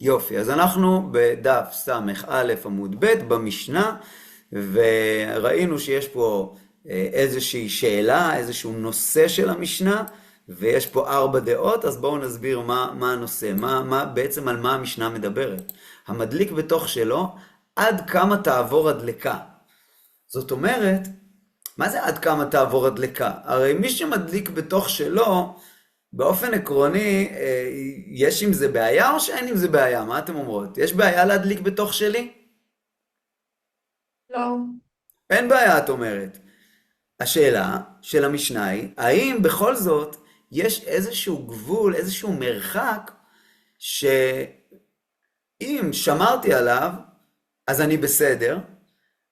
יופי, אז אנחנו בדף ס"א עמוד ב' במשנה, וראינו שיש פה איזושהי שאלה, איזשהו נושא של המשנה, ויש פה 4 דעות, אז בואו נסביר מה הנושא, בעצם על מה המשנה מדברת. המדליק בתוך שלו, עד כמה תעבור הדלקה. זאת אומרת, מה זה עד כמה תעבור הדלקה? הרי מי שמדליק בתוך שלו, באופן עקרוני, יש עם זה בעיה או שאין עם זה בעיה? מה אתם אומרות? יש בעיה להדליק בתוך שלי? לא. אין בעיה, את אומרת. השאלה של המשנה היא, האם בכל זאת יש איזשהו גבול, איזשהו מרחק, שאם שמרתי עליו, אז אני בסדר,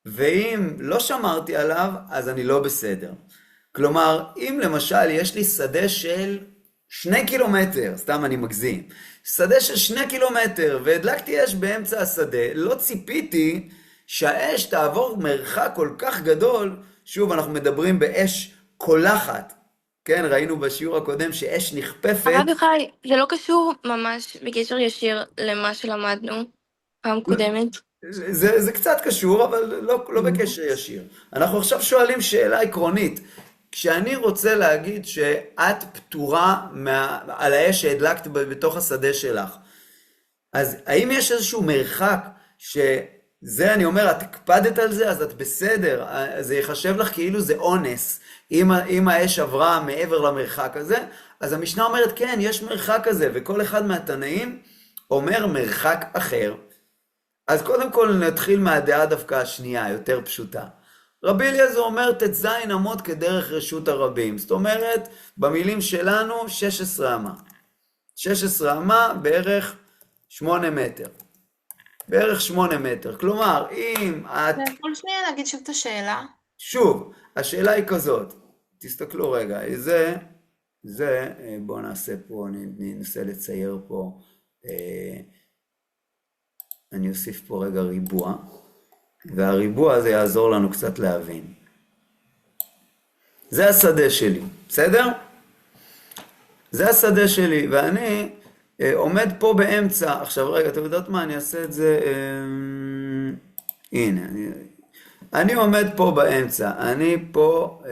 ואם לא שמרתי עליו, אז אני לא בסדר. כלומר, אם למשל יש לי שדה של 2 קילומטר, סתם אני מגזים, שדה של 2 קילומטר, והדלקתי אש באמצע השדה, לא ציפיתי שהאש תעבור מרחק כל כך גדול, שוב, אנחנו מדברים באש קולחת, כן, ראינו בשיעור הקודם שאש נכפפת. הרב יוחאי, זה לא קשור ממש בקשר ישיר למה שלמדנו פעם קודמת. זה קצת קשור, אבל לא בקשר ישיר. אנחנו עכשיו שואלים שאלה עקרונית. כשאני רוצה להגיד שאת פטורה על האש שהדלקת בתוך השדה שלך, אז האם יש איזשהו מרחק שזה, אני אומר, את הקפדת על זה, אז את בסדר, זה יחשב לך כאילו זה אונס. אם האש עברה מעבר למרחק הזה, אז המשנה אומרת, כן, יש מרחק כזה, וכל אחד מהתנאים אומר מרחק אחר. אז קודם כל נתחיל מהדעה דווקא השנייה, יותר פשוטה. רבי אליעזר אומר, ט"ז אמות כדרך רשות הרבים. זאת אומרת, במילים שלנו, 16 אמה. 16 אמה בערך 8 מטר. בערך 8 מטר. כלומר, אם את... אתה יכול שנייה להגיד שוב את השאלה? שוב, השאלה היא כזאת. תסתכלו רגע, בואו נעשה פה, ננסה לצייר פה, אני אוסיף פה רגע ריבוע, והריבוע הזה יעזור לנו קצת להבין. זה השדה שלי, בסדר? זה השדה שלי, ואני עומד פה באמצע. עכשיו רגע, אתם יודעות מה? אני אעשה את זה, הנה, אני עומד פה באמצע, אני פה,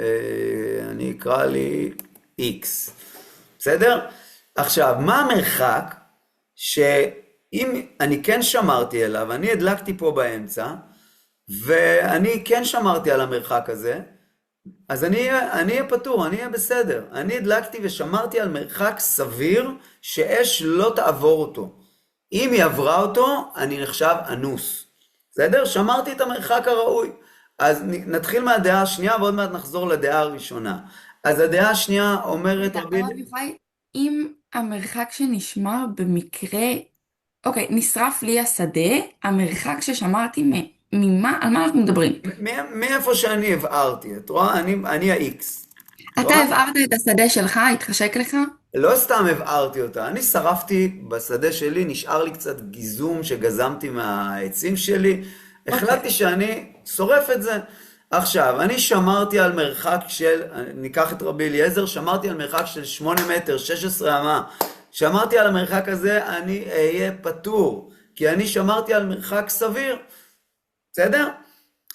אני אקרא לי X, בסדר? עכשיו, מה המרחק שאם אני כן שמרתי אליו, אני הדלקתי פה באמצע, ואני כן שמרתי על המרחק הזה, אז אני אהיה פטור, אני אהיה בסדר. אני הדלקתי ושמרתי על מרחק סביר שאש לא תעבור אותו. אם היא עברה אותו, אני נחשב אנוס. בסדר? שמרתי את המרחק הראוי. אז נתחיל מהדעה השנייה, ועוד מעט נחזור לדעה הראשונה. אז הדעה השנייה אומרת... הרב יוחאי, אם המרחק שנשמר במקרה, אוקיי, נשרף לי השדה, המרחק ששמרתי ממה, על מה אנחנו מדברים? מאיפה שאני הבארתי, את רואה? אני ה-X. אתה הבארת את השדה שלך, התחשק לך? לא סתם הבארתי אותה, אני שרפתי בשדה שלי, נשאר לי קצת גיזום שגזמתי מהעצים שלי, החלטתי שאני שורף את זה. עכשיו, אני שמרתי על מרחק של, ניקח את רבי אליעזר, שמרתי על מרחק של 8 מטר, 16 אמה. שמרתי על המרחק הזה, אני אהיה פטור, כי אני שמרתי על מרחק סביר. בסדר?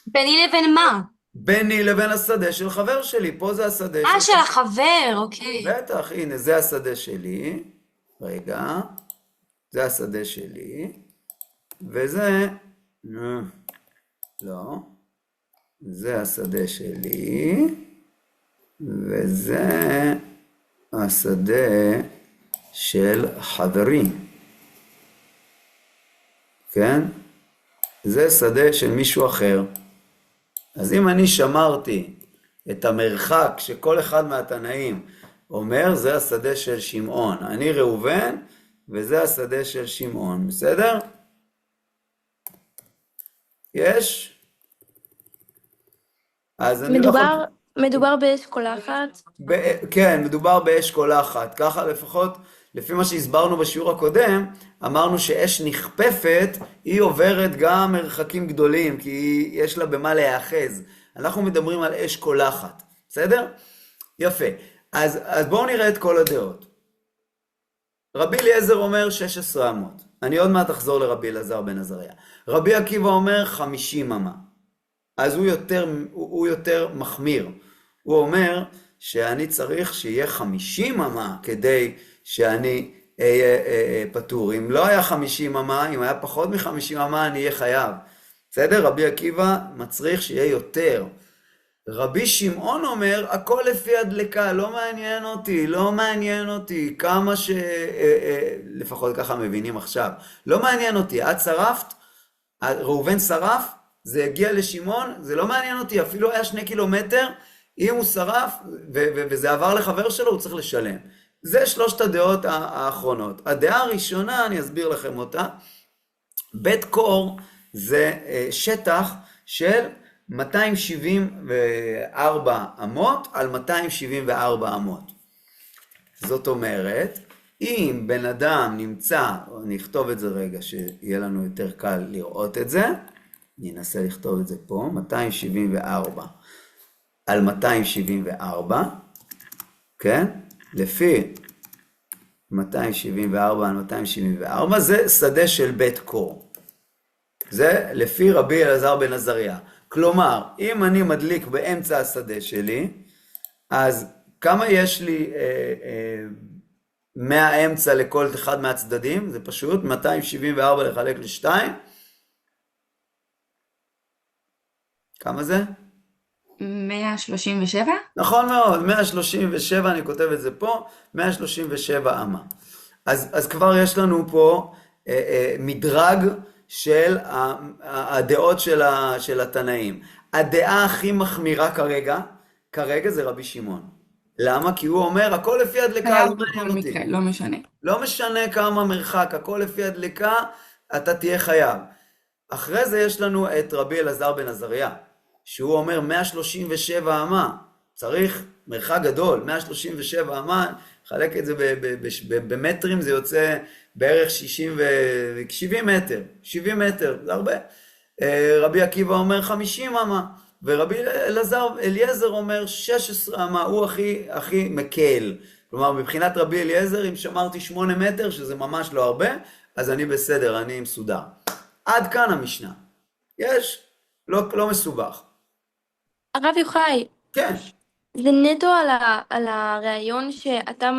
ביני לבין מה? ביני לבין השדה של חבר שלי, פה זה השדה של החבר, אוקיי. בטח, הנה, זה השדה שלי. רגע, זה השדה שלי. וזה... לא. זה השדה שלי. וזה השדה של חברי. כן? זה שדה של מישהו אחר. אז אם אני שמרתי את המרחק שכל אחד מהתנאים אומר, זה השדה של שמעון. אני ראובן, וזה השדה של שמעון. בסדר? יש? אז אני מדובר באש קולחת? כן, מדובר באש קולחת. ככה לפחות, לפי מה שהסברנו בשיעור הקודם, אמרנו שאש נכפפת, היא עוברת גם מרחקים גדולים, כי יש לה במה להיאחז. אנחנו מדברים על אש קולחת. בסדר? יפה. אז בואו נראה את כל הדעות. רבי אליעזר אומר 16 אמות. אני עוד מעט אחזור לרבי אלעזר בן עזריה. רבי עקיבא אומר 50 אמה. אז הוא יותר מחמיר. הוא אומר שאני צריך שיהיה 50 אמה כדי שאני אהיה פטור. אם לא היה 50 אמה, אם היה פחות מ-50 אמה, אני אהיה חייב. בסדר? רבי עקיבא מצריך שיהיה יותר. רבי שמעון אומר, הכל לפי הדלקה, לא מעניין אותי, לא מעניין אותי, כמה לפחות ככה מבינים עכשיו, לא מעניין אותי, את שרפת, ראובן שרף, זה הגיע לשמעון, זה לא מעניין אותי, אפילו היה 2 קילומטר, אם הוא שרף וזה עבר לחבר שלו, הוא צריך לשלם. זה 3 הדעות האחרונות. הדעה הראשונה, אני אסביר לכם אותה, בית קור זה שטח של 274 אמות על 274 אמות. זאת אומרת, אם בן אדם נמצא, אני אכתוב את זה רגע, שיהיה לנו יותר קל לראות את זה, אני אנסה לכתוב את זה פה, 274 על 274, כן? לפי 274 על 274, זה שדה של בית קור. זה לפי רבי אלעזר בן עזריה. כלומר, אם אני מדליק באמצע השדה שלי, אז כמה יש לי מהאמצע לכל אחד מהצדדים? זה פשוט 274 לחלק ל2. כמה זה? 137? נכון מאוד, 137, אני כותב את זה פה, 137 אמה. אז כבר יש לנו פה מדרג של הדעות של התנאים. הדעה הכי מחמירה כרגע זה רבי שמעון. למה? כי הוא אומר, הכל לפי הדלקה, חייב לא בכל מעניין אותי. מקרה, לא משנה. לא משנה כמה מרחק, הכל לפי הדלקה, אתה תהיה חייב. אחרי זה יש לנו את רבי אלעזר בן עזריה, שהוא אומר 137 אמה, צריך מרחק גדול, 137 אמה, חלק את זה במטרים, זה יוצא בערך 70 מטר, 70 מטר, זה הרבה. רבי עקיבא אומר 50 אמה, ורבי אליעזר אומר 16 אמה, הוא הכי מקל. כלומר, מבחינת רבי אליעזר, אם שמרתי 8 מטר, שזה ממש לא הרבה, אז אני בסדר, אני מסודר. עד כאן המשנה. יש, לא מסובך. הרב יוחאי, כן. זה נטו על הרעיון שאתה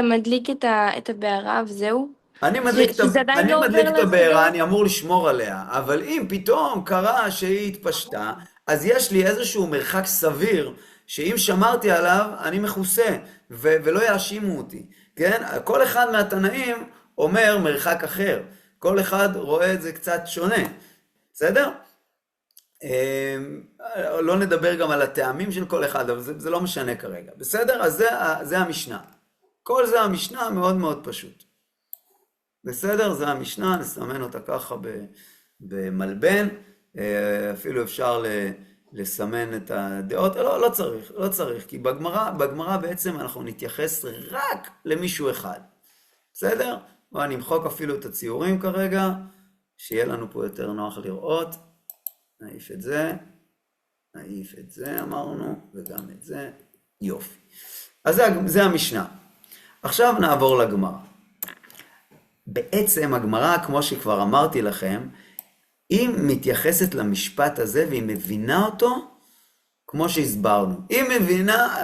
מדליק את הבערה וזהו? אני מדליק שזה עדיין לא עובר את הבערה, לשדה? אני אמור לשמור עליה, אבל אם פתאום קרה שהיא התפשטה, אז יש לי איזשהו מרחק סביר, שאם שמרתי עליו, אני מכוסה, ולא יאשימו אותי. כן? כל אחד מהתנאים אומר מרחק אחר. כל אחד רואה את זה קצת שונה. בסדר? לא נדבר גם על הטעמים של כל אחד, אבל זה לא משנה כרגע. בסדר? אז זה המשנה. כל זה המשנה מאוד מאוד פשוט. בסדר? זה המשנה, נסמן אותה ככה במלבן, אפילו אפשר לסמן את הדעות, לא צריך, כי בגמרא בעצם אנחנו נתייחס רק למישהו אחד. בסדר? ואני אמחוק אפילו את הציורים כרגע, שיהיה לנו פה יותר נוח לראות. נעיף את זה אמרנו, וגם את זה, יופי. אז זה המשנה. עכשיו נעבור לגמרא. בעצם הגמרא, כמו שכבר אמרתי לכם, היא מתייחסת למשפט הזה והיא מבינה אותו כמו שהסברנו. היא מבינה,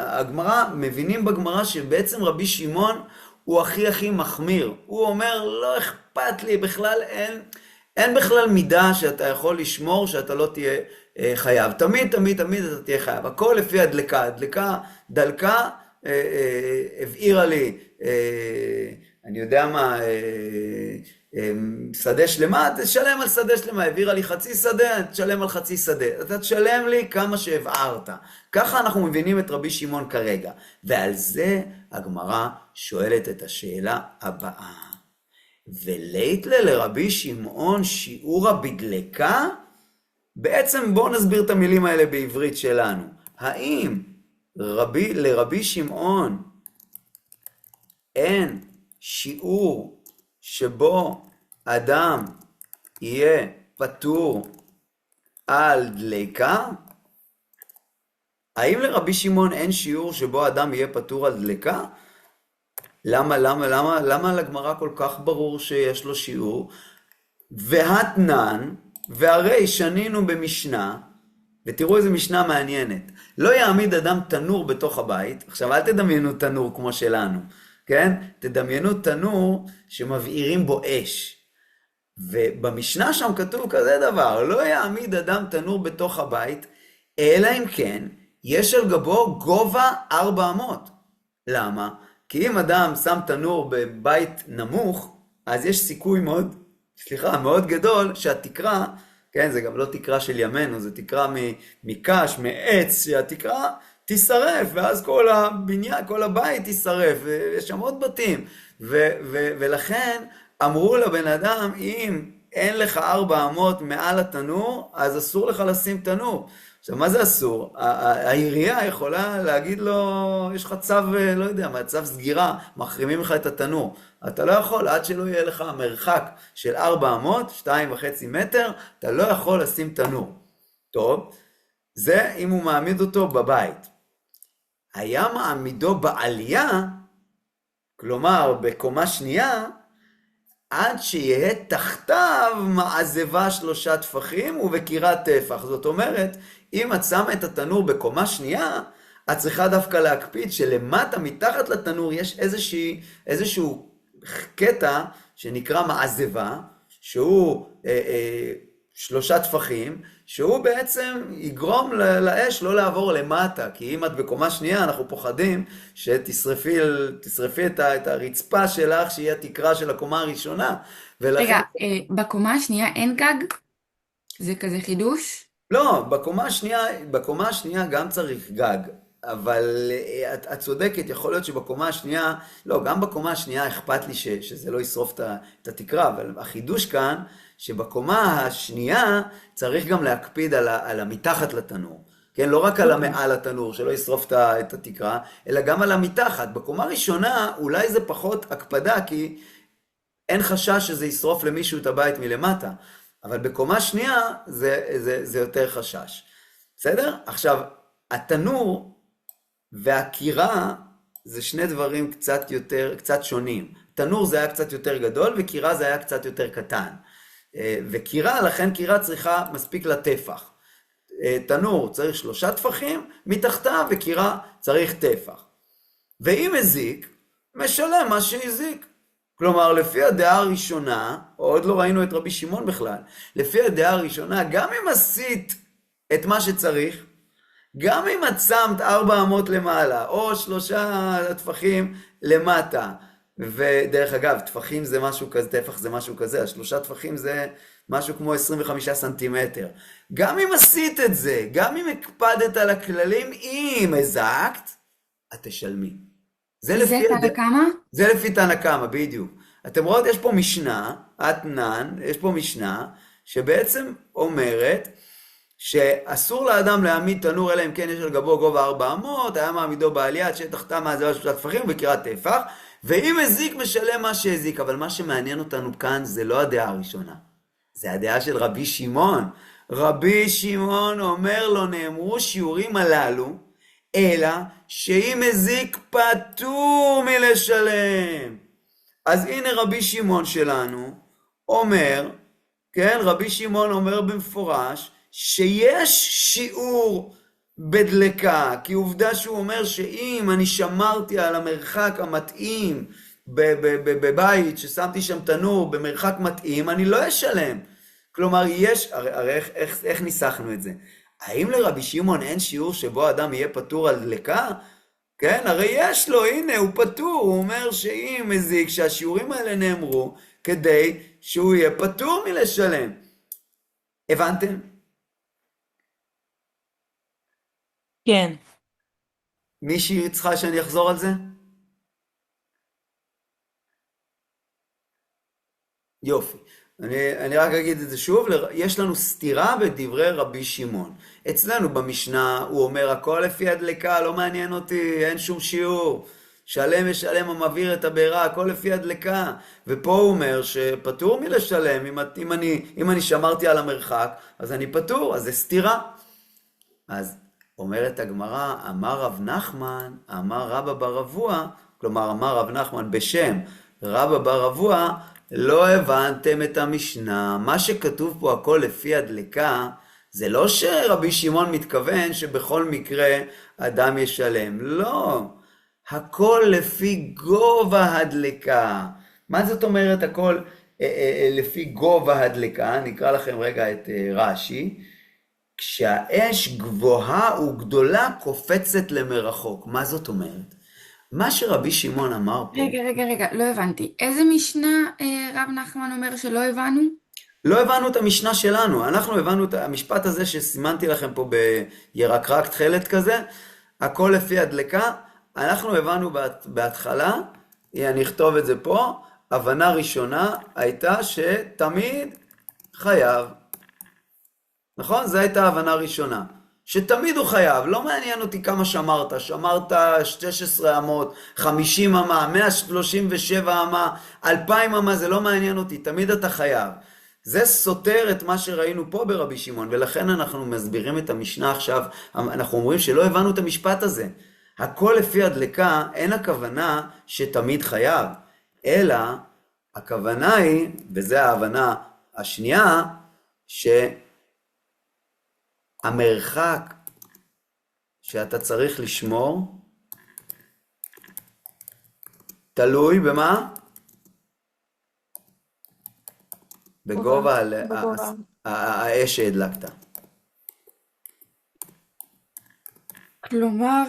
מבינים בגמרא שבעצם רבי שמעון הוא הכי מחמיר. הוא אומר, לא אכפת לי, בכלל אין בכלל מידה שאתה יכול לשמור שאתה לא תהיה חייב. תמיד אתה תהיה חייב. הכל לפי הדלקה. הדלקה דלקה, הבעירה לי, אני יודע מה, שדה שלמה, תשלם על שדה שלמה, העבירה לי חצי שדה, תשלם על חצי שדה, אתה תשלם לי כמה שהבערת. ככה אנחנו מבינים את רבי שמעון כרגע, ועל זה הגמרא שואלת את השאלה הבאה. ולייתלה לרבי שמעון שיעורא בדלקה? בעצם בואו נסביר את המילים האלה בעברית שלנו. האם לרבי שמעון אין שיעור שבו אדם יהיה פטור על דלקה? האם לרבי שמעון אין שיעור שבו אדם יהיה פטור על דלקה? למה לגמרא כל כך ברור שיש לו שיעור? והתנן, והרי שנינו במשנה, ותראו איזה משנה מעניינת. לא יעמיד אדם תנור בתוך הבית, עכשיו אל תדמיינו תנור כמו שלנו, כן? תדמיינו תנור שמבעירים בו אש. ובמשנה שם כתוב כזה דבר, לא יעמיד אדם תנור בתוך הבית, אלא אם כן, יש על גבו גובה 400. למה? כי אם אדם שם תנור בבית נמוך, אז יש סיכוי מאוד גדול שהתקרה, כן, זה גם לא תקרה של ימינו, זה תקרה מקש, מעץ, שהתקרה תישרף, ואז כל הבניין, כל הבית תישרף, ויש שם עוד בתים. ולכן אמרו לבן אדם, אם אין לך 400 מעל התנור, אז אסור לך לשים תנור. עכשיו, מה זה אסור? העירייה יכולה להגיד לו, יש לך צו, לא יודע, צו סגירה, מחרימים לך את התנור. אתה לא יכול, עד שלא יהיה לך מרחק של 400, 2.5 מטר, אתה לא יכול לשים תנור. טוב, זה אם הוא מעמיד אותו בבית. היה מעמידו בעלייה, כלומר בקומה שנייה, עד שיהיה תחתיו מעזבה 3 טפחים ובקירת טפח. זאת אומרת, אם את שמה את התנור בקומה שנייה, את צריכה דווקא להקפיד שלמטה, מתחת לתנור, יש איזשהו קטע שנקרא מעזבה, שהוא 3 טפחים, שהוא בעצם יגרום לאש לא לעבור למטה, כי אם את בקומה שנייה, אנחנו פוחדים שתשרפי את הרצפה שלך, שהיא התקרה של הקומה הראשונה. רגע, בקומה השנייה אין גג? זה כזה חידוש? לא, בקומה השנייה גם צריך גג, אבל את צודקת, יכול להיות שבקומה השנייה, לא, גם בקומה השנייה אכפת לי שזה לא ישרוף את התקרה, אבל החידוש כאן, שבקומה השנייה צריך גם להקפיד על המתחת לתנור. כן, לא רק על המעל התנור, שלא ישרוף את התקרה, אלא גם על המתחת. בקומה ראשונה אולי זה פחות הקפדה, כי אין חשש שזה ישרוף למישהו את הבית מלמטה. אבל בקומה שנייה זה יותר חשש. בסדר? עכשיו, התנור והקירה זה שני דברים קצת שונים. תנור זה היה קצת יותר גדול, וקירה זה היה קצת יותר קטן. וקירה, לכן קירה צריכה מספיק לטפח. תנור צריך 3 טפחים מתחתיו, וקירה צריך טפח. ואם הזיק, משלם מה שהזיק. כלומר, לפי הדעה הראשונה, עוד לא ראינו את רבי שמעון בכלל, לפי הדעה הראשונה, גם אם עשית את מה שצריך, גם אם את שמת 400 למעלה, או 3 טפחים למטה, ודרך אגב, טפחים זה משהו כזה, טפח זה משהו כזה, 3 טפחים זה משהו כמו 25 סנטימטר. גם אם עשית את זה, גם אם הקפדת על הכללים, אם הזקת, את תשלמי. זה תנא קמא? זה לפי תנא קמא, בדיוק. אתם רואות, יש פה משנה, אתנן, יש פה משנה, שבעצם אומרת, שאסור לאדם להעמיד תנור, אלא אם כן יש על גבו גובה 400, היה מעמידו בעלייה, שתחתה מעזבה 3 טפחים ובקירת טפח, ואם הזיק משלם מה שהזיק, אבל מה שמעניין אותנו כאן זה לא הדעה הראשונה, זה הדעה של רבי שמעון. רבי שמעון אומר לו, נאמרו שיעורים הללו, אלא שאם הזיק פטור מלשלם. אז הנה רבי שמעון שלנו אומר, כן, רבי שמעון אומר במפורש, שיש שיעור בדלקה, כי עובדה שהוא אומר שאם אני שמרתי על המרחק המתאים בבית, ששמתי שם תנור במרחק מתאים, אני לא אשלם. כלומר, הרי איך ניסחנו את זה? האם לרבי שמעון אין שיעור שבו אדם יהיה פטור על דלקה? כן, הרי יש לו, הנה, הוא פטור, הוא אומר שאם מזיק, שהשיעורים האלה נאמרו, כדי שהוא יהיה פטור מלשלם. הבנתם? כן. מישהי צריכה שאני אחזור על זה? יופי. אני רק אגיד את זה שוב, יש לנו סתירה בדברי רבי שמעון. אצלנו במשנה הוא אומר, הכל לפי הדלקה, לא מעניין אותי, אין שום שיעור. שלם ושלם המבעיר את הבעירה, הכל לפי הדלקה. ופה הוא אומר שפטור מלשלם, אם אני שמרתי על המרחק, אז אני פטור, אז זה סתירה. אז אומרת הגמרא, אמר רב נחמן, אמר רבא בר אבוה, כלומר, אמר רב נחמן בשם רבא בר אבוה, לא הבנתם את המשנה. מה שכתוב פה הכל לפי הדלקה, זה לא שרבי שמעון מתכוון שבכל מקרה אדם ישלם. לא. הכל לפי גובה הדלקה. מה זאת אומרת הכל לפי גובה הדלקה? נקרא לכם רגע את רש"י. כשהאש גבוהה וגדולה קופצת למרחוק. מה זאת אומרת? מה שרבי שמעון אמר פה... רגע, לא הבנתי. איזה משנה רב נחמן אומר שלא הבנו? לא הבנו את המשנה שלנו, אנחנו הבנו את המשפט הזה שסימנתי לכם פה בירקרק תכלת כזה, הכל לפי הדלקה, אנחנו הבנו בהתחלה, אני אכתוב את זה פה, הבנה ראשונה הייתה שתמיד חייב, נכון? זו הייתה הבנה ראשונה, שתמיד הוא חייב, לא מעניין אותי כמה שמרת, שמרת 16 אמות, 50 אמה, 137 אמה, 2000 אמה, זה לא מעניין אותי, תמיד אתה חייב. זה סותר את מה שראינו פה ברבי שמעון, ולכן אנחנו מסבירים את המשנה עכשיו, אנחנו אומרים שלא הבנו את המשפט הזה. הכל לפי הדלקה, אין הכוונה שתמיד חייב, אלא הכוונה היא, וזו ההבנה השנייה, שהמרחק שאתה צריך לשמור, תלוי במה? בגובה בגובה. האש שהדלקת. כלומר,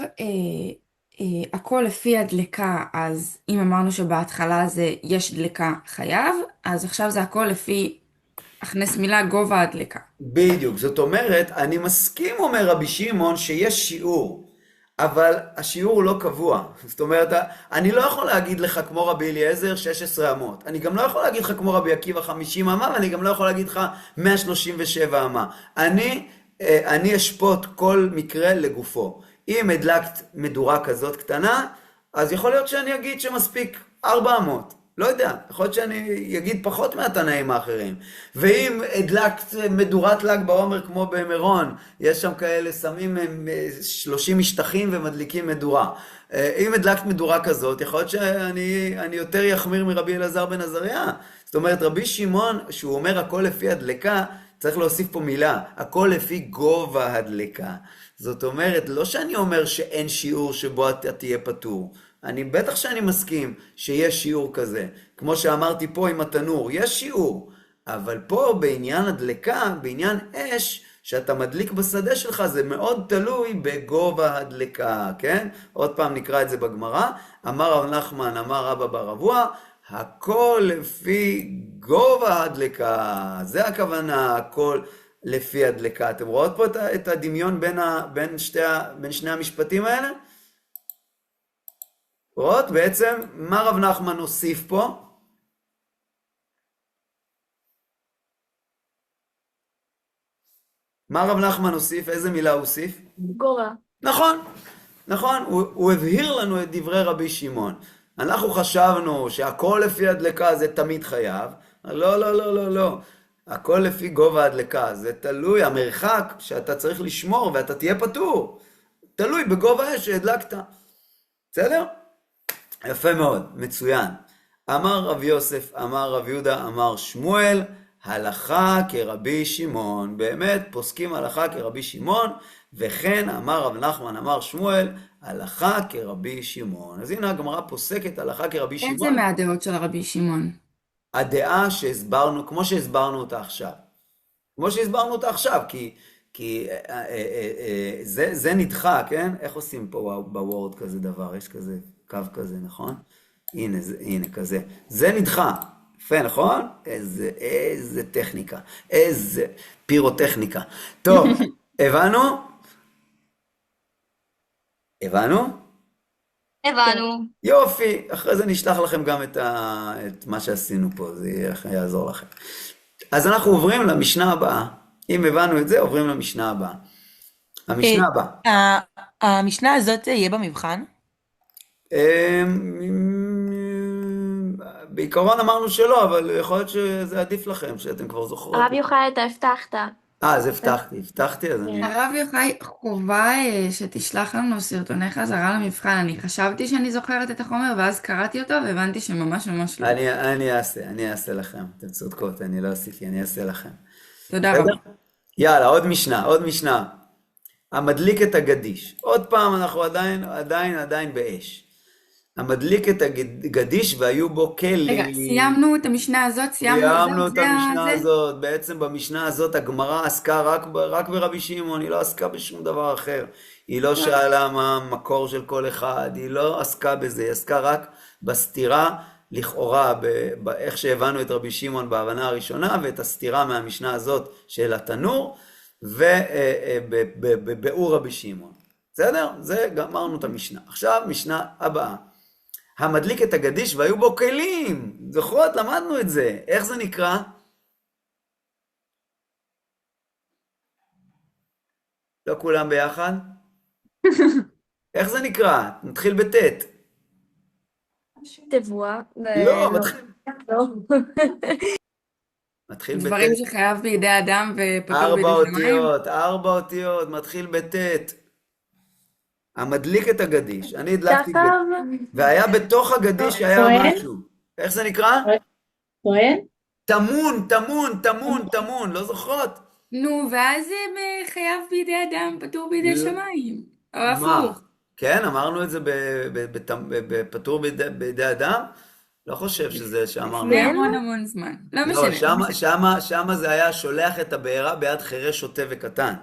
הכל לפי הדלקה, אז אם אמרנו שבהתחלה זה יש דלקה חייב, אז עכשיו זה הכל לפי הכנס מילה גובה הדלקה. בדיוק, זאת אומרת, אני מסכים, אומר רבי שמעון, שיש שיעור, אבל השיעור הוא לא קבוע. זאת אומרת, אני לא יכול להגיד לך כמו רבי אליעזר 16 אמות. אני גם לא יכול להגיד לך כמו רבי עקיבא 50 אמה, ואני גם לא יכול להגיד לך 137 אמה. אני אשפוט כל מקרה לגופו. אם הדלקת מדורה כזאת קטנה, אז יכול להיות שאני אגיד שמספיק 400. לא יודע, יכול להיות שאני אגיד פחות מהתנאים האחרים. ואם הדלקת מדורת ל"ג בעומר כמו במירון, יש שם כאלה, שמים 30 משטחים ומדליקים מדורה. אם הדלקת מדורה כזאת, יכול להיות שאני יותר יחמיר מרבי אלעזר בן עזריה. זאת אומרת, רבי שמעון, שהוא אומר הכל לפי הדלקה, צריך להוסיף פה מילה, הכל לפי גובה הדלקה. זאת אומרת, לא שאני אומר שאין שיעור שבו אתה תהיה פטור. אני בטח שאני מסכים שיש שיעור כזה. כמו שאמרתי פה עם התנור, יש שיעור. אבל פה בעניין הדלקה, בעניין אש, שאתה מדליק בשדה שלך, זה מאוד תלוי בגובה הדלקה, כן? עוד פעם נקרא את זה בגמרא. אמר רב נחמן, אמר רבא בר אבוה, הכל לפי גובה הדלקה. זה הכוונה, הכל לפי הדלקה. אתם רואות פה את הדמיון בין שני המשפטים האלה? רואות? בעצם, מה רב נחמן הוסיף פה? מה רב נחמן הוסיף? איזה מילה הוא הוסיף? גובה. נכון, נכון, הוא הבהיר לנו את דברי רבי שמעון. אנחנו חשבנו שהכל לפי הדלקה זה תמיד חייב. לא, לא, לא, לא, לא. הכל לפי גובה הדלקה. זה תלוי, המרחק שאתה צריך לשמור ואתה תהיה פטור. תלוי בגובה האש שהדלקת. בסדר? יפה מאוד, מצוין. אמר רב יוסף, אמר רב יהודה, אמר שמואל, הלכה כרבי שמעון. באמת פוסקים הלכה כרבי שמעון, וכן אמר רב נחמן, אמר שמואל, הלכה כרבי שמעון. אז הנה הגמרא פוסקת הלכה כרבי שמעון. איזה מהדעות של רבי שמעון? הדעה שהסברנו, כמו שהסברנו אותה עכשיו. כמו שהסברנו אותה עכשיו, כי זה נדחה, כן? איך עושים פה בוורד כזה דבר? יש כזה קו כזה, נכון? הנה כזה. זה נדחה. יפה, נכון? איזה טכניקה. איזה פירוטכניקה. טוב, הבנו? הבנו? הבנו. יופי, אחרי זה נשלח לכם גם את מה שעשינו פה, זה יעזור לכם. אז אנחנו עוברים למשנה הבאה. אם הבנו את זה, עוברים למשנה הבאה. המשנה הבאה. המשנה הזאת יהיה במבחן? בעיקרון אמרנו שלא, אבל יכול להיות שזה עדיף לכם, שאתם כבר זוכרות. הרב יוחאי, אתה הבטחת. אז הבטחתי, אז אני... הרב יוחאי, חובה שתשלח לנו סרטוני חזרה למבחן. אני חשבתי שאני זוכרת את החומר, ואז קראתי אותו והבנתי שממש ממש לא. אני אעשה לכם. אתם צודקות, אני לא עשיתי, אני אעשה לכם. תודה בסדר? רבה. יאללה, עוד משנה. המדליק את הגדיש. עוד פעם, אנחנו עדיין באש. המדליק את הגדיש והיו בו כלים. רגע, סיימנו את המשנה הזאת? סיימנו את זה המשנה זה? הזאת. בעצם במשנה הזאת הגמרא עסקה רק ברבי שמעון, היא לא עסקה בשום דבר אחר. היא לא שאלה מה המקור של כל אחד, היא לא עסקה בזה, היא עסקה רק בסתירה, לכאורה, באיך שהבנו את רבי שמעון בהבנה הראשונה, ואת הסתירה מהמשנה הזאת של התנור, ובביאור רבי שמעון. בסדר? זה גמרנו את המשנה. עכשיו משנה הבאה. המדליק את הגדיש והיו בו כלים. זוכרות? למדנו את זה. איך זה נקרא? לא כולם ביחד? איך זה נקרא? נתחיל בטית. תבואה. לא, מתחיל דברים בטית. שחייב בידי אדם ופטור בידי שמיים? 4 אותיות, מתחיל בטית. המדליק את הגדיש. אני הדלקתי והיה בתוך הגדיש היה טוען? משהו. איך זה נקרא? טוען? טמון, לא זוכרות? נו, ואז זה חייב בידי אדם, פטור בידי לא. שמיים. או מה? הפוך. כן, אמרנו את זה בפטור בידי אדם? לא חושב שזה שאמרנו. לפני המון זמן. לא לא, משנה. שמה זה היה שולח את הבעירה ביד חירש שוטה וקטן.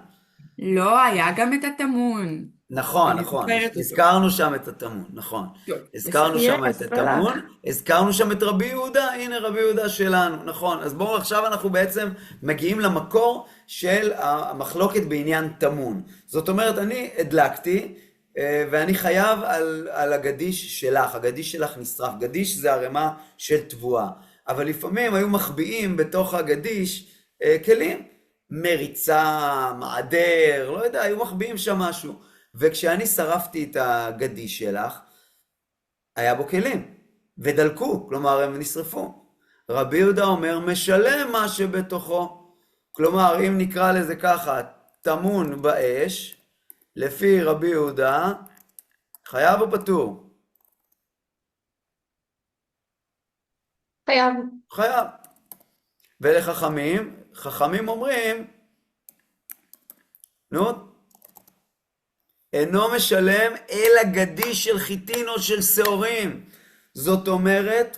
לא, היה גם את הטמון. נכון, אני זוכרת אותו. הזכרנו שם את הטמון, נכון. טוב, הזכרנו בסדר. שם את הטמון, הזכרנו שם את רבי יהודה, הנה רבי יהודה שלנו, נכון. אז בואו עכשיו אנחנו בעצם מגיעים למקור של המחלוקת בעניין טמון. זאת אומרת, אני הדלקתי, ואני חייב על הגדיש שלך, הגדיש שלך נשרף. גדיש זה הרמה של תבואה, אבל לפעמים היו מחביאים בתוך הגדיש כלים, מריצה, מעדר, לא יודע, היו מחביאים שם משהו. וכשאני שרפתי את הגדיש שלך, היה בו כלים, ודלקו, כלומר הם נשרפו. רבי יהודה אומר, משלם מה שבתוכו. כלומר, אם נקרא לזה ככה, טמון באש, לפי רבי יהודה, חייב או פטור? חייב. ולחכמים, חכמים אומרים, נו, אינו משלם אלא גדיש של חיטין או של שעורים. זאת אומרת,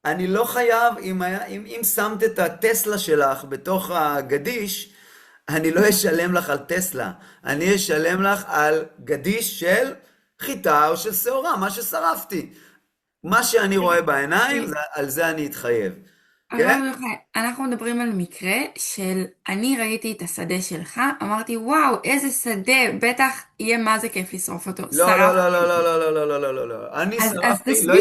אני לא חייב, אם שמת את הטסלה שלך בתוך הגדיש, אני לא אשלם לך על טסלה, אני אשלם לך על גדיש של חיטה או של שעורה, מה ששרפתי. מה שאני רואה בעיניים, על זה אני אתחייב. הרב יוחאי, אנחנו מדברים על מקרה של אני ראיתי את השדה שלך, אמרתי וואו איזה שדה, בטח יהיה מה זה כיף לשרוף אותו. לא, אני שרפתי, לא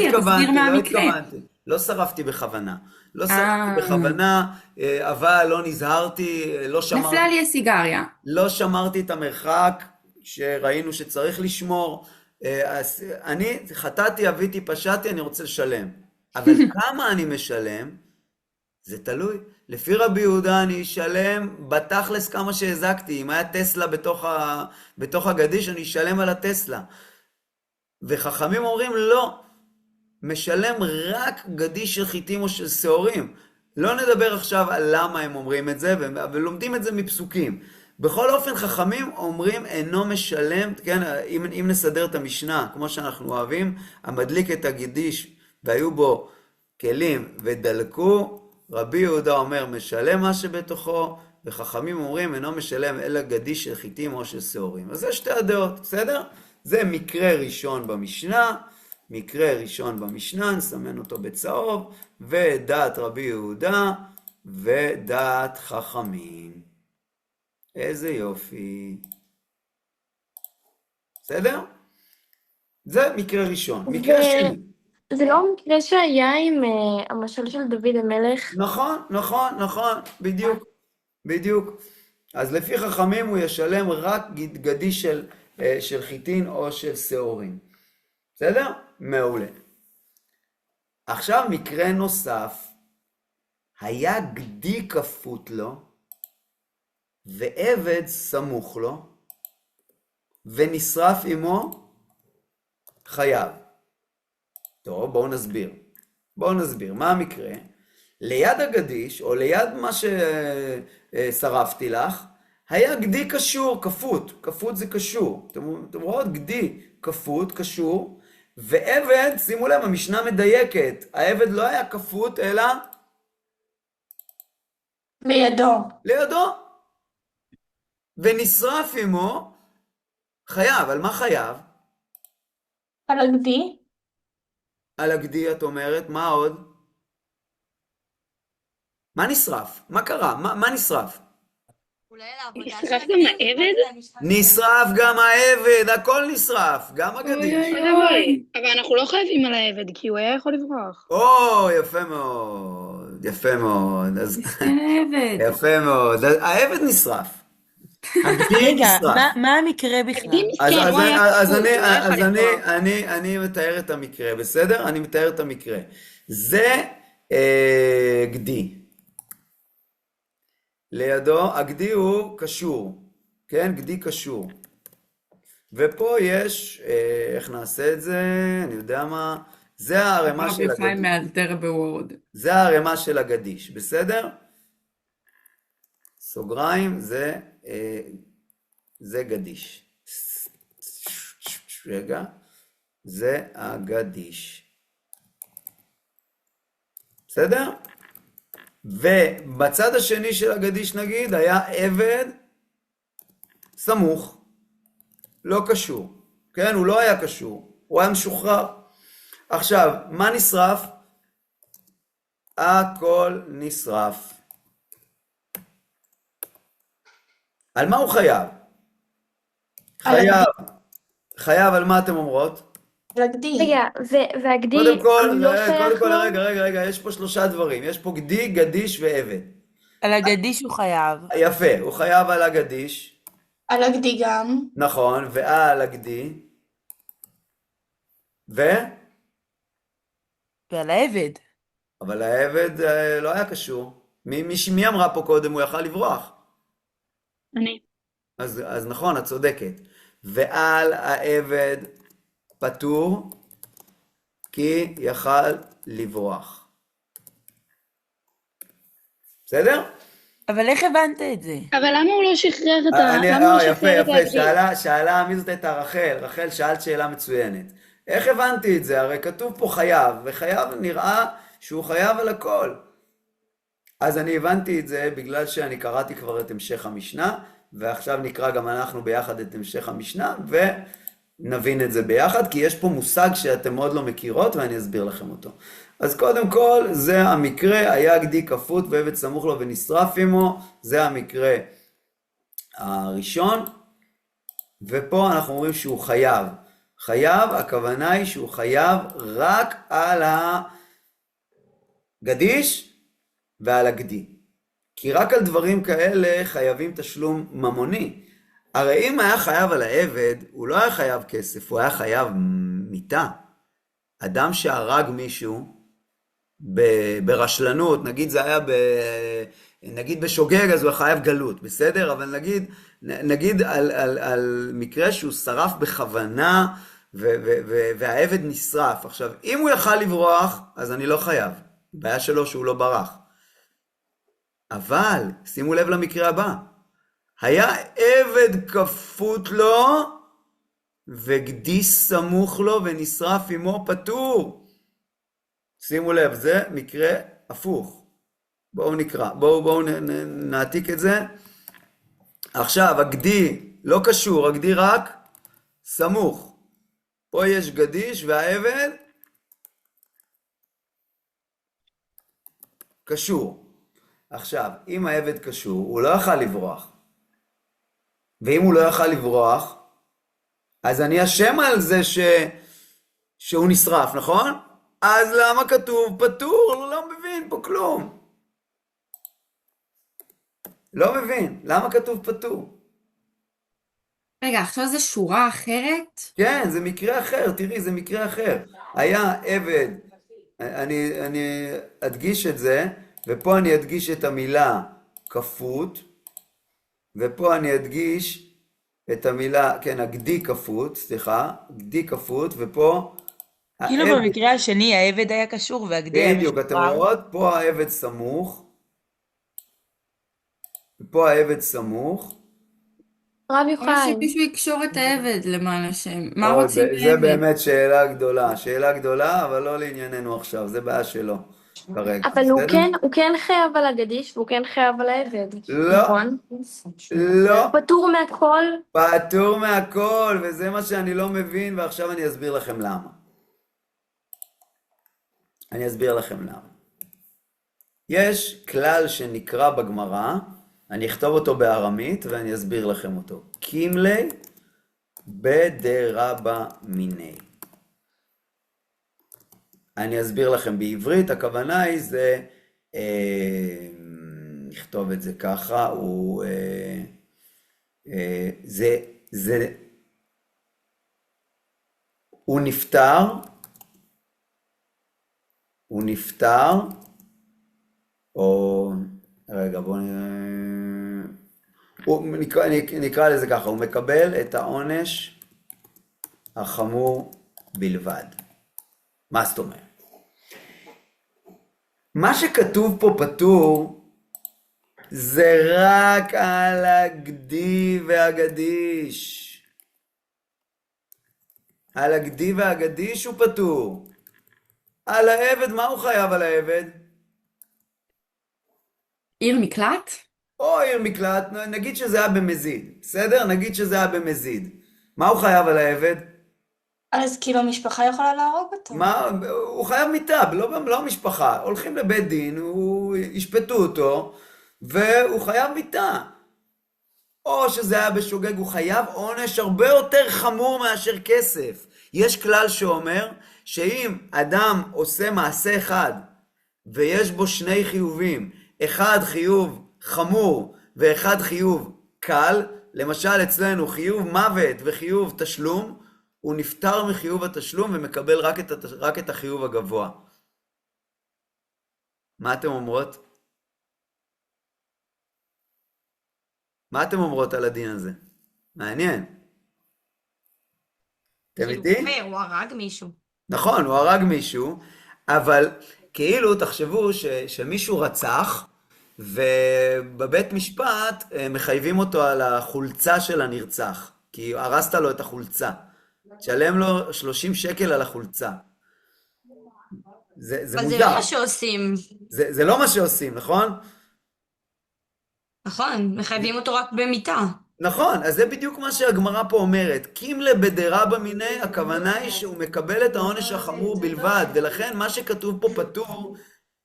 התכוונתי, לא שרפתי בכוונה, אבל לא נזהרתי, נפלה לי הסיגריה. לא שמרתי את המרחק שראינו שצריך לשמור, אני חטאתי, אביתי, פשעתי, אני רוצה לשלם, אבל כמה אני משלם? זה תלוי. לפי רבי יהודה אני אשלם בתכלס כמה שהזקתי. אם היה טסלה בתוך הגדיש, אני אשלם על הטסלה. וחכמים אומרים, לא, משלם רק גדיש של חיטים או של שעורים. לא נדבר עכשיו על למה הם אומרים את זה, ולומדים את זה מפסוקים. בכל אופן, חכמים אומרים, אינו משלם, כן, אם נסדר את המשנה, כמו שאנחנו אוהבים, המדליק את הגדיש, והיו בו כלים ודלקו, רבי יהודה אומר, משלם מה שבתוכו, וחכמים אומרים, אינו משלם אלא גדיש של חיטים או של שעורים. אז זה שתי הדעות, בסדר? זה מקרה ראשון במשנה, נסמן אותו בצהוב, ודעת רבי יהודה, ודעת חכמים. איזה יופי. בסדר? זה מקרה ראשון. מקרה שני. זה לא מקרה שהיה עם המשל של דוד המלך? נכון, בדיוק. אז לפי חכמים הוא ישלם רק גדיש של חיטין או של שעורים. בסדר? מעולה. עכשיו מקרה נוסף, היה גדי כפות לו, ועבד סמוך לו, ונשרף עמו חייב. טוב, בואו נסביר. מה המקרה? ליד הגדיש, או ליד מה ששרפתי לך, היה גדי קשור, כפות זה קשור. אתם רואות? גדי כפות, קשור, ועבד, שימו לב, המשנה מדייקת, העבד לא היה כפות, אלא לידו. ונשרף עמו חייב. על מה חייב? על הגדי. על הגדי את אומרת, מה עוד? מה נשרף? מה קרה? מה נשרף? נשרף גם העבד? נשרף גם העבד, הכל נשרף, גם הגדיש. אבל אנחנו לא חייבים על העבד, כי הוא היה יכול לברוח. או, יפה מאוד, יפה מאוד. אז מסכן העבד. יפה מאוד. העבד נשרף. הגדי רגע, נשרף. מה המקרה בכלל? אני מתאר את המקרה, בסדר? אני מתאר את המקרה. זה גדי. לידו, הגדי הוא קשור, כן? גדי קשור. ופה יש, איך נעשה את זה? אני יודע מה. זה הערימה של רבי חיים הגדיש. מאלתר בוורד. זה הערימה של הגדיש, בסדר? סוגריים, זה גדיש. רגע, זה הגדיש. בסדר? ובצד השני של הגדיש נגיד היה עבד סמוך, לא קשור, כן? הוא לא היה קשור, הוא היה משוחרר. עכשיו, מה נשרף? הכל נשרף. על מה הוא חייב? חייב על מה אתם אומרות? על הגדי. רגע, והגדי קודם כל, לא שייך לו? רגע, יש פה 3 דברים. יש פה גדי, גדיש ועבד. על הגדיש הוא חייב. יפה, הוא חייב על הגדיש. על הגדי גם. נכון, ועל הגדי. ועל העבד. אבל העבד לא היה קשור. מי אמרה פה קודם? הוא יכל לברוח. אני. אז נכון, את צודקת. ועל העבד פטור, כי יכל לברוח. בסדר? אבל איך הבנת את זה? אבל למה הוא לא שחרר את ה... למה הוא לא שחרר את הגדי? שאלה, מי זאת הייתה? רחל, שאלת שאלה מצוינת. איך הבנתי את זה? הרי כתוב פה חייב, וחייב נראה שהוא חייב על הכל. אז אני הבנתי את זה בגלל שאני קראתי כבר את המשך המשנה, ועכשיו נקרא גם אנחנו ביחד את המשך המשנה, ונבין את זה ביחד, כי יש פה מושג שאתם עוד לא מכירות, ואני אסביר לכם אותו. אז קודם כל, זה המקרה, היה גדי כפות ועבד סמוך לו ונשרף עמו, זה המקרה הראשון, ופה אנחנו אומרים שהוא חייב. חייב, הכוונה היא שהוא חייב רק על הגדיש ועל הגדי. כי רק על דברים כאלה חייבים תשלום ממוני. הרי אם היה חייב על העבד, הוא לא היה חייב כסף, הוא היה חייב מיתה. אדם שהרג מישהו ברשלנות, נגיד זה היה נגיד בשוגג, אז הוא חייב גלות, בסדר? אבל נגיד על מקרה שהוא שרף בכוונה, והעבד נשרף. עכשיו, אם הוא יכל לברוח, אז אני לא חייב. בעיה שלו שהוא לא ברח. אבל, שימו לב למקרה הבא. היה עבד כפות לו, וגדי סמוך לו, ונשרף עמו פטור. שימו לב, זה מקרה הפוך. בואו נקרא, בואו נעתיק את זה. עכשיו, הגדי לא קשור, הגדי רק סמוך. פה יש גדיש והעבד קשור. עכשיו, אם העבד קשור, הוא לא יכל לברוח. ואם הוא לא יכל לברוח, אז אני אשם על זה שהוא נשרף, נכון? אז למה כתוב פטור? לא מבין פה כלום. לא מבין. למה כתוב פטור? רגע, עכשיו זה שורה אחרת? כן, זה מקרה אחר. תראי, זה מקרה אחר. היה עבד, אני אדגיש את זה, ופה אני אדגיש את המילה כפות, ופה אני אדגיש את המילה, כן, הגדי כפות, סליחה, גדי כפות, ופה כאילו העבד, במקרה השני העבד היה קשור והגדי היה בדיוק, אתם משוחרר. רואות? פה העבד סמוך, ופה העבד סמוך. רב או יוחאי, שמישהו יקשור את העבד למען השם. מה אוי, רוצים זה מעבד? באמת שאלה גדולה, אבל לא לענייננו עכשיו, זה בעיה שלו כרגע, אבל בסדר? הוא כן חייב על הגדיש והוא כן חייב על העבד, לא, נכון? לא, הוא פטור מהכל? פטור מהכל, וזה מה שאני לא מבין, ועכשיו אני אסביר לכם למה. אני אסביר לכם למה. יש כלל שנקרא בגמרא, אני אכתוב אותו בארמית ואני אסביר לכם אותו. קימלי בדרבא מיני. אני אסביר לכם בעברית, הכוונה היא זה, נכתוב את זה ככה, הוא נפטר, או, רגע, בואו נקרא לזה ככה, הוא מקבל את העונש החמור בלבד. מה זאת אומרת? מה שכתוב פה פטור, זה רק על הגדי והגדיש. על הגדי והגדיש הוא פטור. על העבד, מה הוא חייב על העבד? עיר מקלט? או עיר מקלט, נגיד שזה היה במזיד, בסדר? נגיד שזה היה במזיד. מה הוא חייב על העבד? אז כאילו המשפחה יכולה להרוג אותו. הוא חייב מיטה, לא משפחה. הולכים לבית דין, ישפטו אותו, והוא חייב מיטה. או שזה היה בשוגג, הוא חייב עונש הרבה יותר חמור מאשר כסף. יש כלל שאומר שאם אדם עושה מעשה אחד, ויש בו שני חיובים, אחד חיוב חמור ואחד חיוב קל, למשל אצלנו חיוב מוות וחיוב תשלום, הוא נפטר מחיוב התשלום ומקבל רק את החיוב הגבוה. מה אתם אומרות? מה אתם אומרות על הדין הזה? מעניין. אתם איתי? הוא הרג מישהו. נכון, הוא הרג מישהו, אבל כאילו תחשבו שמישהו רצח, ובבית משפט מחייבים אותו על החולצה של הנרצח, כי הרסת לו את החולצה. תשלם לו 30 שקל על החולצה. זה אבל זה מוזר. לא מה שעושים. זה לא מה שעושים, נכון? נכון, מחייבים אותו רק במיטה. נכון, אז זה בדיוק מה שהגמרא פה אומרת. קימלה בדרבא מיני, הכוונה היא שהוא מקבל את העונש החמור בלבד, ולכן מה שכתוב פה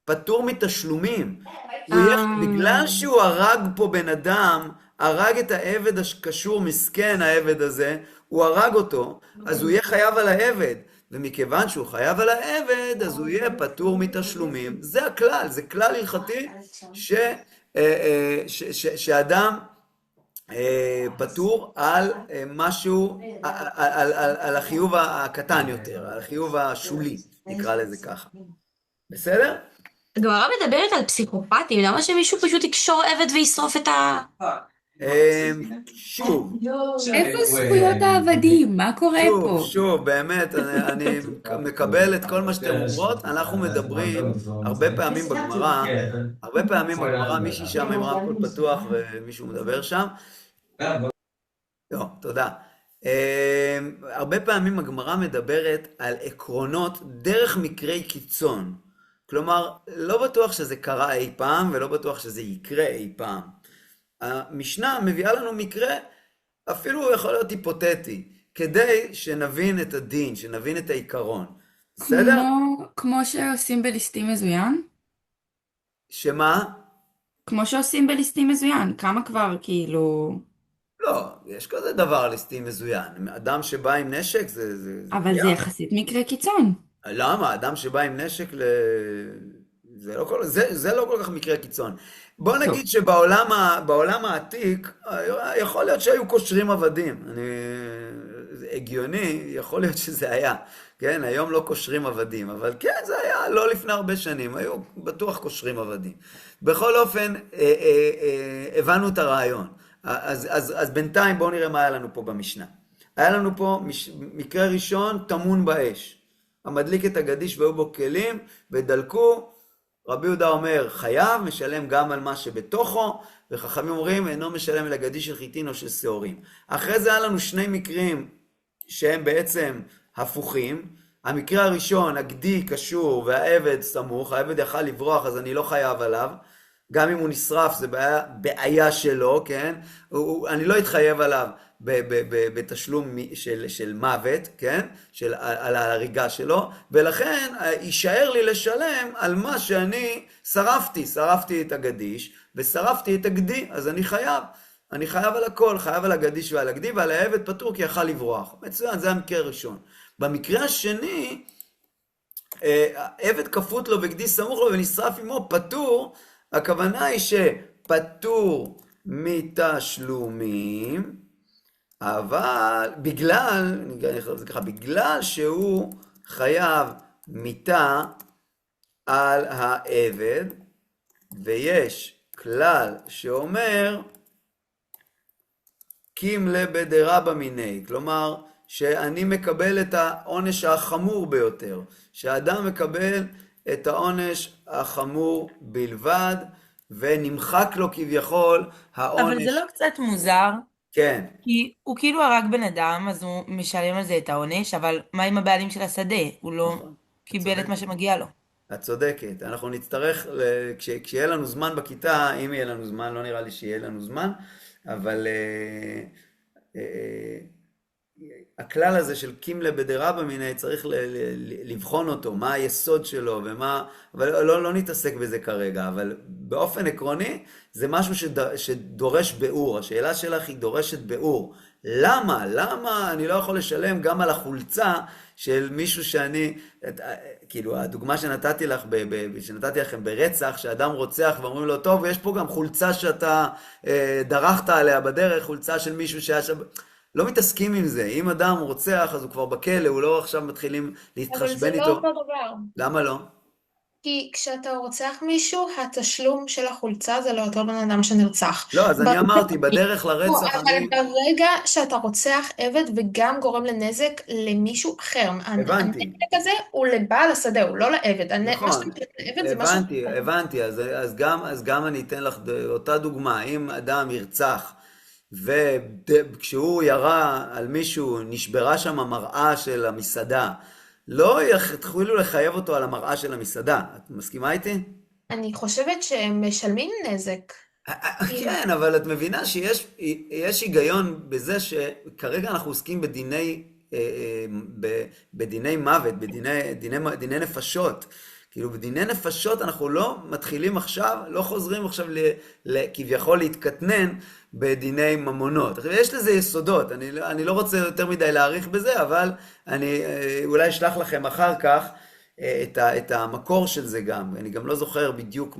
פטור מתשלומים. בגלל שהוא הרג פה בן אדם, הרג את העבד הקשור, מסכן העבד הזה, הוא הרג אותו, אז הוא יהיה חייב על העבד. ומכיוון שהוא חייב על העבד, אז הוא יהיה פטור מתשלומים. זה הכלל, זה כלל הלכתי שאדם פטור על משהו, על החיוב הקטן יותר, על החיוב השולי, נקרא לזה ככה. בסדר? הגמרא מדברת על פסיכופטים, למה שמישהו פשוט יקשור עבד וישרוף את ה... שוב, איפה זכויות העבדים? מה קורה פה? שוב, באמת, אני מקבל את כל מה שאתם אומרות, אנחנו מדברים הרבה פעמים בגמרא, מישהי שם עם רמקול פתוח ומישהו מדבר שם. לא, תודה. הרבה פעמים הגמרא מדברת על עקרונות דרך מקרי קיצון. כלומר, לא בטוח שזה קרה אי פעם ולא בטוח שזה יקרה אי פעם. המשנה מביאה לנו מקרה, אפילו יכול להיות היפותטי, כדי שנבין את הדין, שנבין את העיקרון. בסדר? כמו שעושים בליסטים מזוין? שמה? כמו שעושים בליסטים מזוין. כמה כבר כאילו... לא, יש כזה דבר ליסטים מזוין. אדם שבא עם נשק זה... אבל זה יחסית מקרה קיצון. למה? אדם שבא עם נשק זה לא כל כך מקרה קיצון. בוא נגיד שבעולם העתיק, יכול להיות שהיו קושרים עבדים. הגיוני, יכול להיות שזה היה. כן, היום לא קושרים עבדים, אבל כן, זה היה לא לפני הרבה שנים, היו בטוח קושרים עבדים. בכל אופן, הבנו את הרעיון. אז בינתיים בואו נראה מה היה לנו פה במשנה. היה לנו פה מקרה ראשון, טמון באש. המדליק את הגדיש והיו בו כלים ודלקו. רבי יהודה אומר חייב, משלם גם על מה שבתוכו, וחכמים אומרים אינו משלם על הגדיש של חיטין או של שעורים. אחרי זה היה לנו שני מקרים שהם בעצם הפוכים. המקרה הראשון, הגדי קשור והעבד סמוך, העבד יכל לברוח אז אני לא חייב עליו, גם אם הוא נשרף זה בעיה שלו, כן? אני לא אתחייב עליו בתשלום של מוות, כן? על ההריגה שלו, ולכן יישאר לי לשלם על מה שאני שרפתי את הגדיש, ושרפתי את הגדי, אז אני חייב על הכל, חייב על הגדיש ועל הגדי, ועל העבד פטור כי יכל לברוח. מצוין, זה המקרה הראשון. במקרה השני, עבד כפות לו וגדי סמוך לו ונשרף עמו פטור, הכוונה היא שפטור מתשלומים, אבל בגלל שהוא חייב מיתה על העבד, ויש כלל שאומר קימלה בדרבא מיני, כלומר שאני מקבל את העונש החמור ביותר, שהאדם מקבל את העונש החמור בלבד, ונמחק לו כביכול העונש. אבל זה לא קצת מוזר? כן. כי הוא כאילו הרג בן אדם, אז הוא משלם על זה את העונש, אבל מה עם הבעלים של השדה? הוא לא קיבל את מה שמגיע לו. את צודקת. אנחנו נצטרך, כשיהיה לנו זמן בכיתה, אם יהיה לנו זמן, לא נראה לי שיהיה לנו זמן, אבל הכלל הזה של קימלה בדרבא מיני, צריך לבחון אותו, מה היסוד שלו ומה, אבל לא נתעסק בזה כרגע, אבל באופן עקרוני זה משהו שדורש ביאור. השאלה שלך היא דורשת ביאור. למה אני לא יכול לשלם גם על החולצה של מישהו שאני, כאילו הדוגמה שנתתי לכם ברצח, שאדם רוצח ואומרים לו, טוב, יש פה גם חולצה שאתה דרכת עליה בדרך, חולצה של מישהו שהיה שם, לא מתעסקים עם זה. אם אדם רוצח, אז הוא כבר בכלא, הוא לא עכשיו מתחילים להתחשבן איתו. אבל זה לא אותו דבר. למה לא? כי כשאתה רוצח מישהו, התשלום של החולצה זה לאותו בן אדם שנרצח. לא, אז אני אמרתי, בדרך לרצח אבל ברגע שאתה רוצח עבד וגם גורם לנזק למישהו אחר, הבנתי. הנזק הזה הוא לבעל השדה, הוא לא לעבד. נכון. מה שאתה מתכוון לעבד זה משהו... הבנתי. אז גם אני אתן לך אותה דוגמה. אם אדם ירצח, וכשהוא ירה על מישהו, נשברה שם המראה של המסעדה, לא יתחילו לחייב אותו על המראה של המסעדה. את מסכימה איתי? אני חושבת שהם משלמים נזק. כן, אבל את מבינה שיש היגיון בזה שכרגע אנחנו עוסקים בדיני מוות, בדיני נפשות. כאילו בדיני נפשות אנחנו לא מתחילים עכשיו, לא חוזרים עכשיו כביכול להתקטנן בדיני ממונות. יש לזה יסודות, אני לא רוצה יותר מדי להאריך בזה, אבל אני אולי אשלח לכם אחר כך את המקור של זה גם. אני גם לא זוכר בדיוק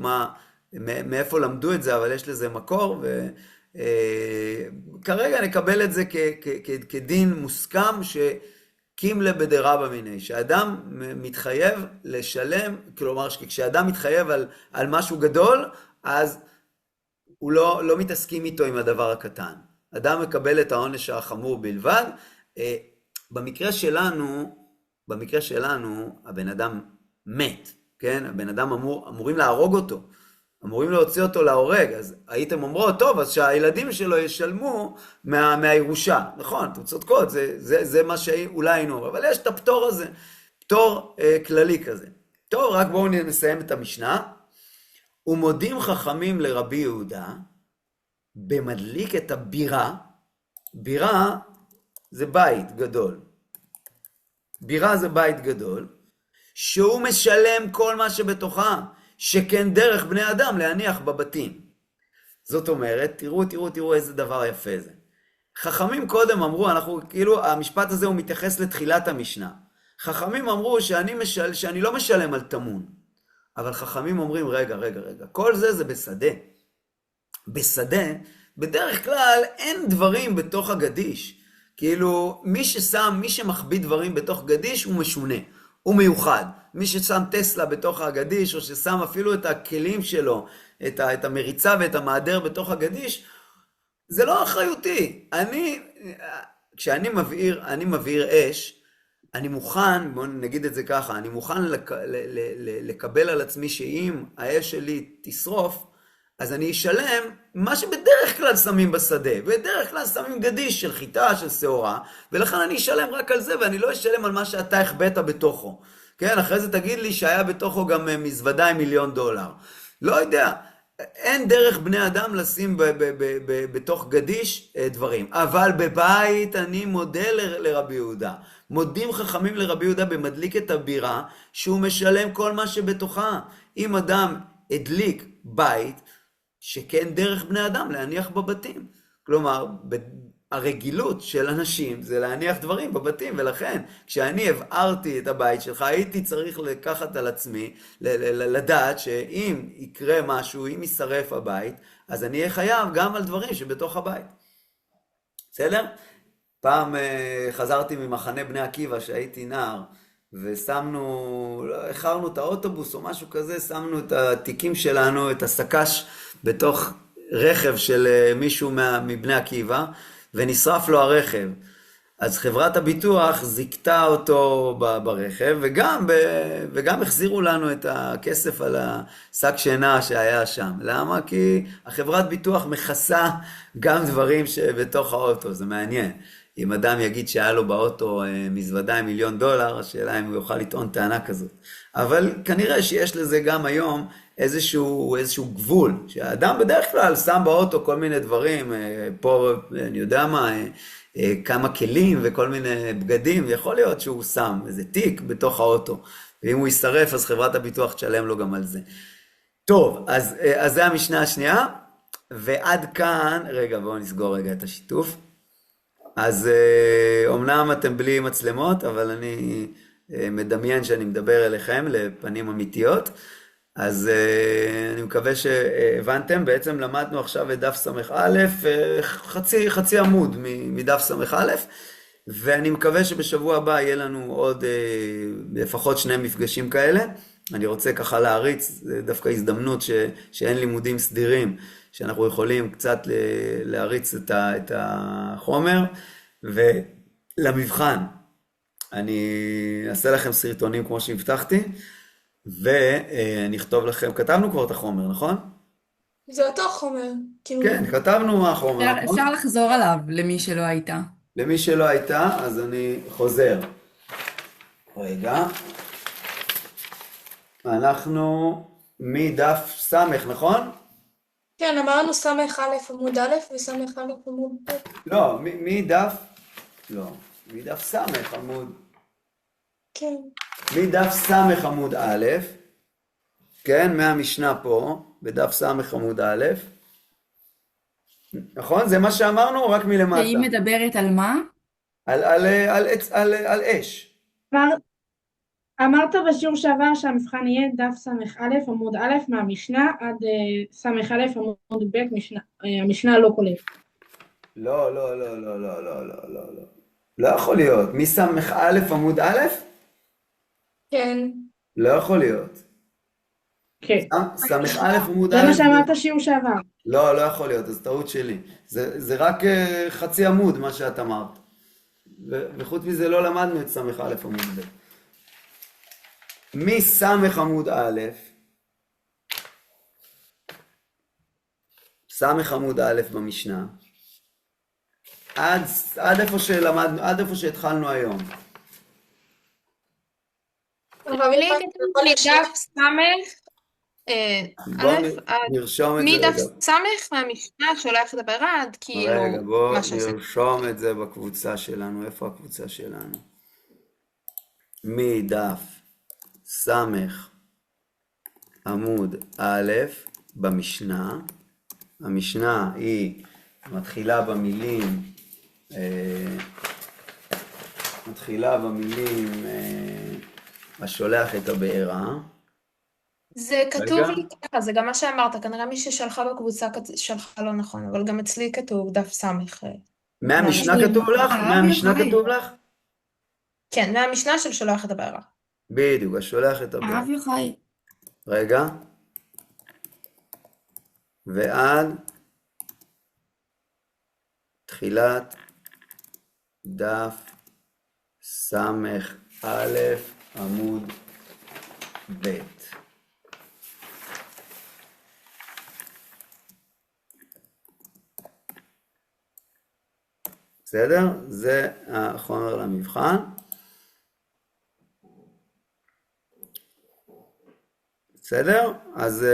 מאיפה למדו את זה, אבל יש לזה מקור, וכרגע נקבל את זה כדין מוסכם קימלה בדרבא מיני, שאדם מתחייב לשלם, כלומר כשאדם מתחייב על משהו גדול, אז הוא לא מתעסקים איתו עם הדבר הקטן. אדם מקבל את העונש החמור בלבד. במקרה שלנו, הבן אדם מת, כן? הבן אדם אמורים להרוג אותו, אמורים להוציא אותו להורג, אז הייתם אומרות, טוב, אז שהילדים שלו ישלמו מהירושה. נכון, אתם צודקות, זה מה שאולי היינו, אבל יש את הפטור הזה, פטור כללי כזה. טוב, רק בואו נסיים את המשנה. ומודים חכמים לרבי יהודה, במדליק את הבירה, בירה זה בית גדול. בירה זה בית גדול, שהוא משלם כל מה שבתוכה, שכן דרך בני אדם להניח בבתים. זאת אומרת, תראו איזה דבר יפה זה. חכמים קודם אמרו, כאילו המשפט הזה הוא מתייחס לתחילת המשנה. חכמים אמרו שאני לא משלם על תמון. אבל חכמים אומרים, רגע, כל זה בשדה. בשדה, בדרך כלל אין דברים בתוך הגדיש. כאילו, מי שמחביא דברים בתוך גדיש הוא משונה, הוא מיוחד. מי ששם טסלה בתוך הגדיש, או ששם אפילו את הכלים שלו, את המריצה ואת המעדר בתוך הגדיש, זה לא אחריותי. כשאני מבעיר אש, אני מוכן, בואו נגיד את זה ככה, אני מוכן לקבל על עצמי שאם האש שלי תשרוף, אז אני אשלם מה שבדרך כלל שמים בשדה. בדרך כלל שמים גדיש של חיטה, של שעורה, ולכן אני אשלם רק על זה, ואני לא אשלם על מה שאתה החבאת בתוכו. כן, אחרי זה תגיד לי שהיה בתוכו גם מזוודה עם $1,000,000. לא יודע, אין דרך בני אדם לשים בתוך גדיש דברים. אבל בבית אני מודה לרבי יהודה. מודים חכמים לרבי יהודה במדליק את הבירה, שהוא משלם כל מה שבתוכה. אם אדם הדליק בית, שכן דרך בני אדם להניח בבתים. כלומר, הרגילות של אנשים זה להניח דברים בבתים, ולכן כשאני הבערתי את הבית שלך, הייתי צריך לקחת על עצמי, לדעת שאם יקרה משהו, אם יישרף הבית, אז אני אהיה חייב גם על דברים שבתוך הבית. בסדר? פעם חזרתי ממחנה בני עקיבא שהייתי נער, ושמנו, הכרנו את האוטובוס או משהו כזה, שמנו את התיקים שלנו, את הסקש, בתוך רכב של מישהו מבני עקיבא, ונשרף לו הרכב. אז חברת הביטוח זיקתה אותו ברכב, וגם החזירו לנו את הכסף על השק שינה שהיה שם. למה? כי החברת ביטוח מכסה גם דברים שבתוך האוטו, זה מעניין. אם אדם יגיד שהיה לו באוטו מזוודה עם $1,000,000, השאלה אם הוא יוכל לטעון טענה כזאת. אבל כנראה שיש לזה גם היום איזשהו גבול, שהאדם בדרך כלל שם באוטו כל מיני דברים, פה אני יודע מה, כמה כלים וכל מיני בגדים, ויכול להיות שהוא שם איזה תיק בתוך האוטו, ואם הוא יישרף אז חברת הביטוח תשלם לו גם על זה. טוב, אז זה המשנה השנייה, ועד כאן, רגע בואו נסגור רגע את השיתוף. אז אומנם אתם בלי מצלמות, אבל אני מדמיין שאני מדבר אליכם לפנים אמיתיות, אז אני מקווה שהבנתם, בעצם למדנו עכשיו את דף ס"א, חצי עמוד מדף ס"א, ואני מקווה שבשבוע הבא יהיה לנו עוד לפחות 2 מפגשים כאלה. אני רוצה ככה להריץ, זה דווקא הזדמנות שאין לימודים סדירים, שאנחנו יכולים קצת להריץ את החומר, ולמבחן אני אעשה לכם סרטונים כמו שהבטחתי, ונכתוב לכם, כתבנו כבר את החומר, נכון? זה אותו חומר. כאילו, כן, כתבנו מה החומר, נכון? אפשר לחזור עליו למי שלא הייתה. למי שלא הייתה, אז אני חוזר. רגע. אנחנו מדף סמך, נכון? כן, אמרנו ס"א עמוד א' וס"א עמוד ב'. לא, מדף סמך עמוד, כן. מדף סמך עמוד א', כן, מהמשנה פה, בדף סמך עמוד א', נכון? זה מה שאמרנו, רק מלמטה. והיא מדברת על מה? על אש. אמרת בשיעור שעבר שהמבחן יהיה דף ס"א עמוד א' מהמשנה עד ס"א עמוד ב' המשנה לא כולל. לא. לא יכול להיות. מס"א עמוד א'? כן. לא יכול להיות. כן. ס"א עמוד זה א'? מה שאמרת שיעור שעבר. לא יכול להיות, אז טעות שלי. זה רק חצי עמוד מה שאת אמרת. וחוץ מזה לא למדנו את ס"א עמוד ב'. מסמך עמוד א', סמך עמוד א' במשנה, עד איפה שלמדנו, עד איפה שהתחלנו היום. אבל לי דף סמך, בואו נרשום את זה רגע. מדף סמך מהמשנה שולח את הברירה עד כאילו רגע, בואו מה שעשינו. נרשום את זה בקבוצה שלנו. איפה הקבוצה שלנו? מדף סמך עמוד א' במשנה. המשנה היא מתחילה במילים השולח את הבעירה. זה כתוב רגע. לי ככה, זה גם מה שאמרת, כנראה מי ששלחה בקבוצה שלחה לא נכון, אבל גם אצלי כתוב דף סמך. מהמשנה כתוב לך? מהמשנה כתוב לך? כן, מהמשנה של שולח את הבעירה. בדיוק, השולח את הבעירה. הרב יוחאי. רגע. ועד תחילת דף סמך א' עמוד ב'. בסדר? זה החומר למבחן. בסדר? אז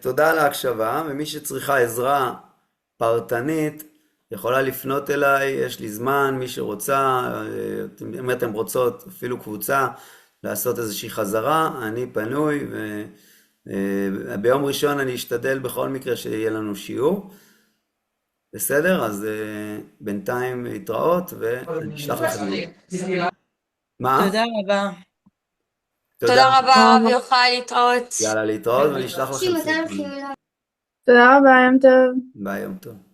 תודה על ההקשבה, ומי שצריכה עזרה פרטנית יכולה לפנות אליי, יש לי זמן, מי שרוצה, אם אתם רוצות אפילו קבוצה, לעשות איזושהי חזרה, אני פנוי, וביום ראשון אני אשתדל בכל מקרה שיהיה לנו שיעור. בסדר? אז בינתיים התראות, ואני אשלח לכם. מה? תודה רבה. תודה רבה, רב יוחאי, להתראות. יאללה, להתראות, ואני אשלח לכם. תודה רבה, יום טוב. ביי, יום טוב.